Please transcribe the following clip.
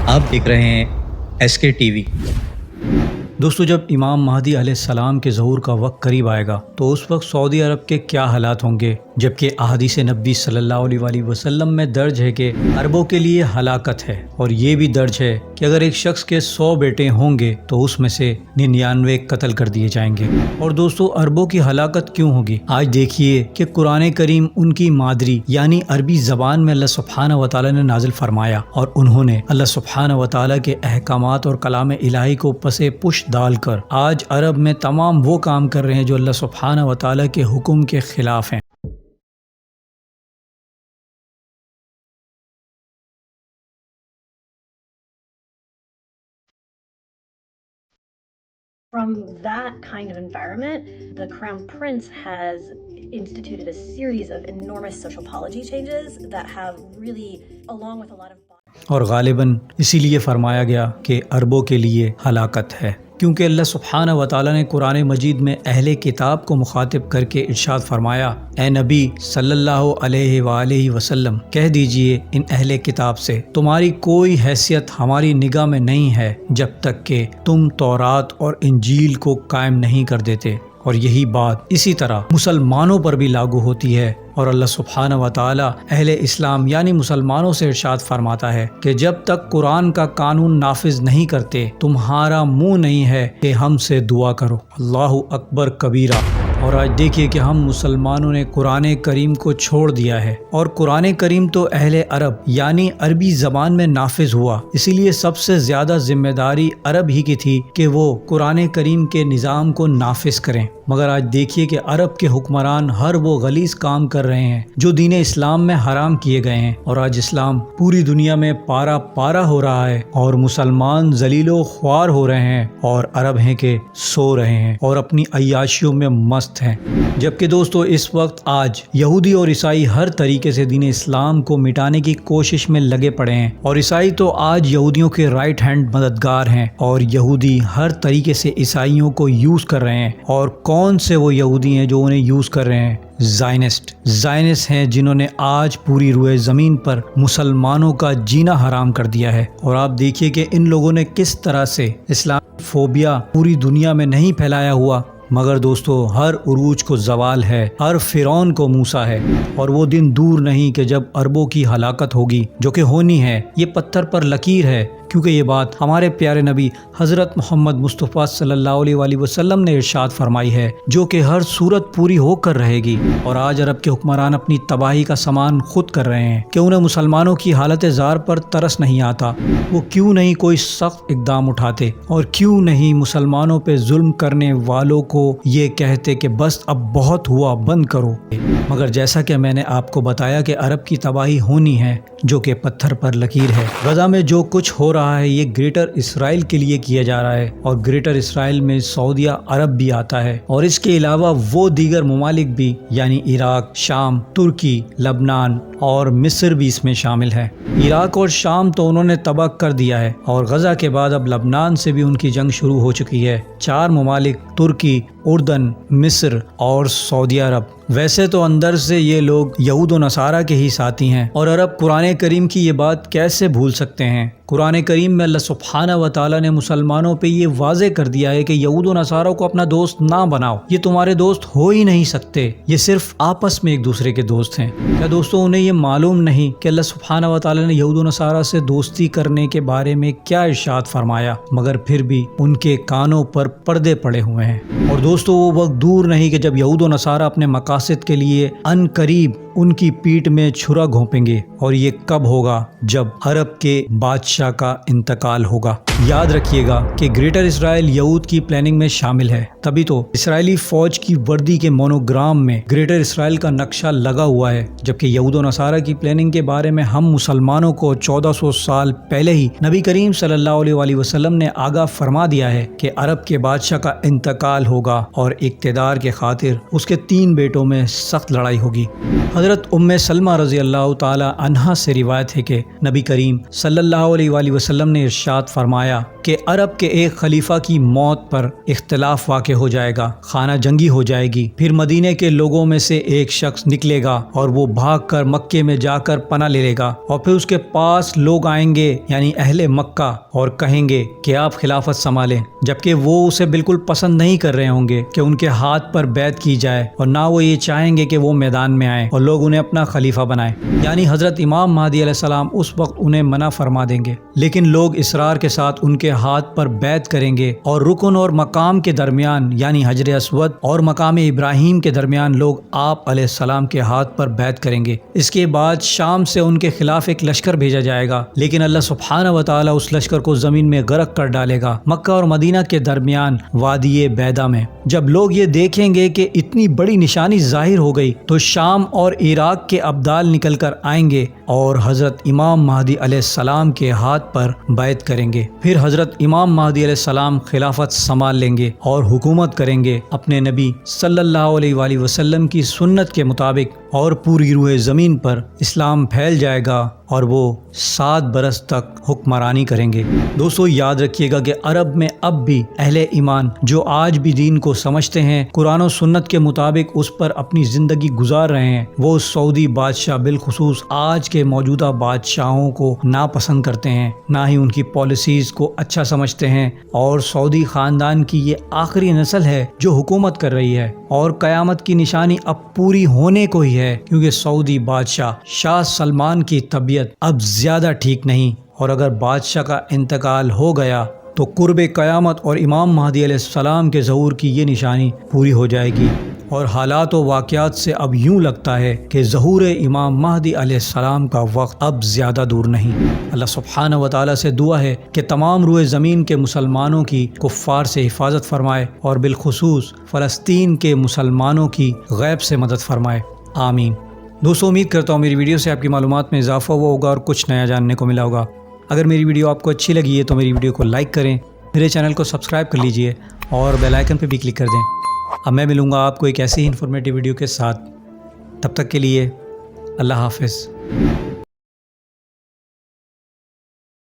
آپ دیکھ رہے ہیں ایس کے ٹی وی۔ دوستو، جب امام مہدی علیہ السلام کے ظہور کا وقت قریب آئے گا تو اس وقت سعودی عرب کے کیا حالات ہوں گے، جبکہ احادیث نبی صلی اللہ علیہ وآلہ وسلم میں درج ہے کہ عربوں کے لیے ہلاکت ہے، اور یہ بھی درج ہے کہ اگر ایک شخص کے 100 بیٹے ہوں گے تو اس میں سے 99 قتل کر دیے جائیں گے۔ اور دوستو، عربوں کی ہلاکت کیوں ہوگی؟ آج دیکھیے کہ قرآن کریم ان کی مادری یعنی عربی زبان میں اللہ سبحانہ و تعالیٰ نے نازل فرمایا، اور انہوں نے اللہ سبحانہ و تعالیٰ کے احکامات اور کلام الہی کو پسے پشت ڈال کر آج عرب میں تمام وہ کام کر رہے ہیں جو اللہ سبحانہ و تعالیٰ کے حکم کے خلاف ہیں۔ From that kind of environment, the Crown Prince has instituted a series of enormous social policy changes that have really, along with a lot of... اور غالباً اسی لیے فرمایا گیا کہ عربوں کے لیے ہلاکت ہے، کیونکہ اللہ سبحانہ و تعالیٰ نے قرآن مجید میں اہل کتاب کو مخاطب کر کے ارشاد فرمایا، اے نبی صلی اللہ علیہ وآلہ وسلم، کہہ دیجئے ان اہل کتاب سے، تمہاری کوئی حیثیت ہماری نگاہ میں نہیں ہے جب تک کہ تم تورات اور انجیل کو قائم نہیں کر دیتے۔ اور یہی بات اسی طرح مسلمانوں پر بھی لاگو ہوتی ہے، اور اللہ سبحانہ و تعالیٰ اہل اسلام یعنی مسلمانوں سے ارشاد فرماتا ہے کہ جب تک قرآن کا قانون نافذ نہیں کرتے تمہارا منہ نہیں ہے کہ ہم سے دعا کرو۔ اللہ اکبر کبیرہ۔ اور آج دیکھیے کہ ہم مسلمانوں نے قرآن کریم کو چھوڑ دیا ہے، اور قرآن کریم تو اہل عرب یعنی عربی زبان میں نافذ ہوا، اسی لیے سب سے زیادہ ذمہ داری عرب ہی کی تھی کہ وہ قرآن کریم کے نظام کو نافذ کریں۔ مگر آج دیکھیے کہ عرب کے حکمران ہر وہ غلیظ کام کر رہے ہیں جو دین اسلام میں حرام کیے گئے ہیں، اور آج اسلام پوری دنیا میں پارا پارا ہو رہا ہے، اور مسلمان ذلیل و خوار ہو رہے ہیں، اور عرب ہیں کہ سو رہے ہیں اور اپنی عیاشیوں میں مست ہیں۔ جبکہ دوستو، اس وقت آج یہودی اور عیسائی ہر طریقے سے دین اسلام کو مٹانے کی کوشش میں لگے پڑے ہیں، اور عیسائی تو آج یہودیوں کے رائٹ ہینڈ مددگار ہیں، اور یہودی ہر طریقے سے عیسائیوں کو یوز کر رہے ہیں۔ اور کون سے وہ یہودی ہیں جو انہیں یوز کر رہے ہیں؟ زائنسٹ ہیں، جنہوں نے آج پوری روئے زمین پر مسلمانوں کا جینا حرام کر دیا ہے۔ اور آپ دیکھیے کہ ان لوگوں نے کس طرح سے اسلام فوبیا پوری دنیا میں نہیں پھیلایا ہوا، مگر دوستو ہر عروج کو زوال ہے، ہر فرعون کو موسیٰ ہے، اور وہ دن دور نہیں کہ جب عربوں کی ہلاکت ہوگی، جو کہ ہونی ہے۔ یہ پتھر پر لکیر ہے، کیونکہ یہ بات ہمارے پیارے نبی حضرت محمد مصطفیٰ صلی اللہ علیہ وآلہ وسلم نے ارشاد فرمائی ہے، جو کہ ہر صورت پوری ہو کر رہے گی۔ اور آج عرب کے حکمران اپنی تباہی کا سامان خود کر رہے ہیں کہ انہیں مسلمانوں کی حالت زار پر ترس نہیں آتا، وہ کیوں نہیں کوئی سخت اقدام اٹھاتے، اور کیوں نہیں مسلمانوں پہ ظلم کرنے والوں کو یہ کہتے کہ بس اب بہت ہوا، بند کرو۔ مگر جیسا کہ میں نے آپ کو بتایا کہ عرب کی تباہی ہونی ہے، جو کہ پتھر پر لکیر ہے۔ غزہ میں جو کچھ ہو رہا ہے یہ گریٹر اسرائیل کے لیے کیا جا رہا ہے، اور گریٹر اسرائیل میں سعودیہ عرب بھی آتا ہے، اور اس کے علاوہ وہ دیگر ممالک بھی یعنی عراق، شام، ترکی، لبنان اور مصر بھی اس میں شامل ہے۔ عراق اور شام تو انہوں نے تباہ کر دیا ہے، اور غزہ کے بعد اب لبنان سے بھی ان کی جنگ شروع ہو چکی ہے۔ 4 ممالک ترکی، اردن، مصر اور سعودی عرب۔ ویسے تو اندر سے یہ لوگ یہود و نصارہ کے ہی ساتھی ہیں، اور عرب قرآن کریم کی یہ بات کیسے بھول سکتے ہیں؟ قرآن کریم میں اللہ سبحانہ و تعالیٰ نے مسلمانوں پہ یہ واضح کر دیا ہے کہ یہود و نصارہ کو اپنا دوست نہ بناؤ، یہ تمہارے دوست ہو ہی نہیں سکتے، یہ صرف آپس میں ایک دوسرے کے دوست ہیں۔ کیا دوستوں انہیں یہ معلوم نہیں کہ اللہ سبحانہ و تعالیٰ نے یہود و نصارہ سے دوستی کرنے کے بارے میں کیا ارشاد فرمایا؟ مگر پھر بھی ان کے کانوں پر پردے پڑے ہوئے ہیں۔ اور دوستوں، وہ وقت دور نہیں کہ جب یہود و نصارہ اپنے مقاصد کے لیے ان قریب ان کی پیٹھ میں چھرا گھونپیں گے، اور یہ کب ہوگا؟ جب عرب کے بادشاہ کا انتقال ہوگا۔ یاد رکھیے گا کہ گریٹر اسرائیل یہود کی پلاننگ میں شامل ہے، تبھی تو اسرائیلی فوج کی وردی کے مونوگرام میں گریٹر اسرائیل کا نقشہ لگا ہوا ہے، جبکہ یہود و نصارہ کی پلاننگ کے بارے میں ہم مسلمانوں کو 1400 سال پہلے ہی نبی کریم صلی اللہ علیہ وآلہ وسلم نے آگاہ فرما دیا ہے کہ عرب کے بادشاہ کا انتقال ہوگا، ہوگا اور اقتدار کے خاطر اس کے 3 بیٹوں میں سخت لڑائی ہوگی۔ حضرت سلمہ رضی اللہ تعالی عنہا سے روایت ہے کہ نبی کریم صلی اللہ علیہ وآلہ وسلم نے ارشاد فرمایا کہ عرب کے ایک خلیفہ کی موت پر اختلاف واقع ہو جائے گا، خانہ جنگی ہو جائے گی، پھر مدینے کے لوگوں میں سے ایک شخص نکلے گا اور وہ بھاگ کر مکے میں جا کر پناہ لے لے گا، اور پھر اس کے پاس لوگ آئیں گے یعنی اہل مکہ اور کہیں گے کہ آپ خلافت سنبھالیں، جبکہ وہ اسے بالکل پسند نہیں کر رہے ہوں گے کہ ان کے ہاتھ پر بیعت کی جائے، اور نہ وہ یہ چاہیں گے کہ وہ میدان میں آئیں اور لوگ انہیں اپنا خلیفہ بنائیں، یعنی حضرت امام مہدی علیہ السلام اس وقت انہیں منع فرما دیں گے، لیکن لوگ اصرار کے ساتھ ان کے ہاتھ پر بیعت کریں گے، اور رکن اور مقام کے درمیان یعنی حجر اسود اور مقام ابراہیم کے درمیان لوگ آپ علیہ السلام کے ہاتھ پر بیعت کریں گے۔ اس کے بعد شام سے ان کے خلاف ایک لشکر بھیجا جائے گا، لیکن اللہ سبحانہ و تعالی اس لشکر کو زمین میں غرق کر ڈالے گا مکہ اور مدینہ کے درمیان وادی بیدا میں۔ جب لوگ یہ دیکھیں گے کہ اتنی بڑی نشانی ظاہر ہو گئی تو شام اور عراق کے ابدال نکل کر آئیں گے اور حضرت امام مہدی علیہ السلام کے ہاتھ پر بیعت کریں گے، پھر حضرت امام مہدی علیہ السلام خلافت سنبھال لیں گے اور حکومت کریں گے اپنے نبی صلی اللہ علیہ وآلہ وسلم کی سنت کے مطابق، اور پوری روئے زمین پر اسلام پھیل جائے گا اور وہ 7 برس تک حکمرانی کریں گے۔ دوستو یاد رکھیے گا کہ عرب میں اب بھی اہل ایمان جو آج بھی دین کو سمجھتے ہیں، قرآن و سنت کے مطابق اس پر اپنی زندگی گزار رہے ہیں، وہ سعودی بادشاہ بالخصوص آج کے موجودہ بادشاہوں کو ناپسند کرتے ہیں، نہ ہی ان کی پالیسیز کو اچھا سمجھتے ہیں، اور سعودی خاندان کی یہ آخری نسل ہے جو حکومت کر رہی ہے، اور قیامت کی نشانی اب پوری ہونے کو ہی ہے، کیونکہ سعودی بادشاہ شاہ سلمان کی طبیعت اب زیادہ ٹھیک نہیں، اور اگر بادشاہ کا انتقال ہو گیا تو قرب قیامت اور امام مہدی علیہ السلام کے ظہور کی یہ نشانی پوری ہو جائے گی، اور حالات و واقعات سے اب یوں لگتا ہے کہ ظہور امام مہدی علیہ السلام کا وقت اب زیادہ دور نہیں۔ اللہ سبحانہ و تعالیٰ سے دعا ہے کہ تمام روئے زمین کے مسلمانوں کی کفار سے حفاظت فرمائے، اور بالخصوص فلسطین کے مسلمانوں کی غیب سے مدد فرمائے، آمین۔ دوستو امید کرتا ہوں میری ویڈیو سے آپ کی معلومات میں اضافہ ہوا ہوگا اور کچھ نیا جاننے کو ملا ہوگا۔ اگر میری ویڈیو آپ کو اچھی لگی ہے تو میری ویڈیو کو لائک کریں، میرے چینل کو سبسکرائب کر لیجئے اور بیل آئیکن پہ بھی کلک کر دیں۔ اب میں ملوں گا آپ کو ایک ایسی ہی انفارمیٹیو ویڈیو کے ساتھ، تب تک کے لیے اللہ حافظ۔